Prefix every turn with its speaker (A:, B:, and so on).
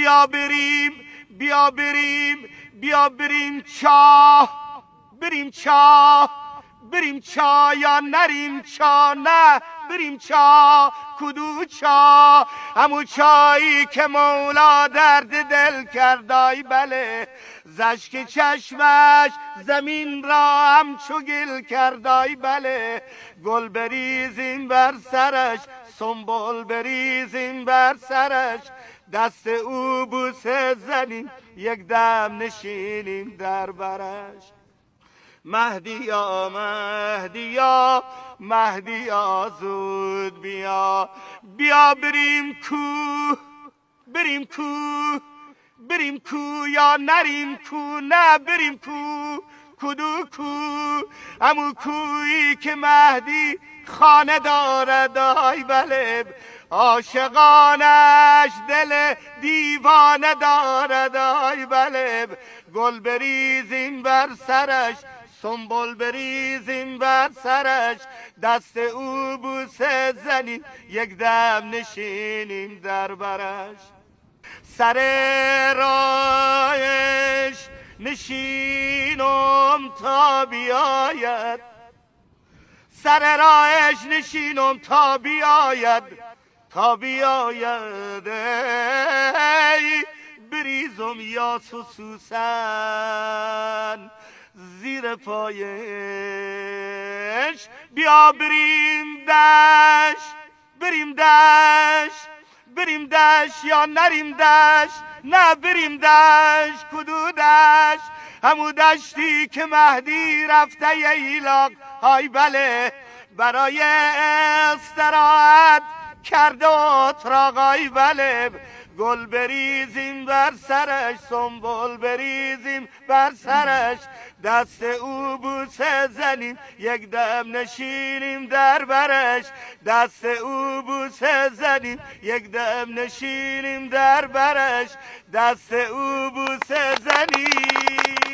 A: بیا بریم بیا بریم بیا بریم چاه بریم چاه بریم چاه یا نریم چاه نه بریم چاه کدو چاه همون چایی که مولا درد دل کردای بله زشک چشمش زمین را همچو گل کردای بله گل بریزیم بر سرش سنبل بریزیم بر سرش دست او بوسه زنیم یک دم نشینیم در برش مهدیا مهدیا مهدیا زود بیا بیا بریم کوه بریم کوه بریم کوه یا نریم کوه نه بریم کوه کدو کوه همون کوهی که مهدی خانه دارد آی بله عاشقانش دل دیوانه دارد آی بله گل بریزیم بر سرش سنبل بریزیم بر سرش دست او بوسه زنیم یک دم نشینیم در برش سر رایش نشینم تا بیاید سر رایش نشینم تا بیاید تا بیاید ای بریزم یا سوسن زیر پایش بیا بریم دش بریم دش بریم دش یا نریم دش نه بریم دش کدو دش همون دشتی که مهدی رفته ایلاق های بله برای استراحت کرده اتراقای بله گل بریزیم بر سرش سنبل بریزیم بر سرش دست او بوسه زنیم یک دم نشینیم در برش دست او بوسه زنیم یک دم نشینیم در برش دست او بوسه زنیم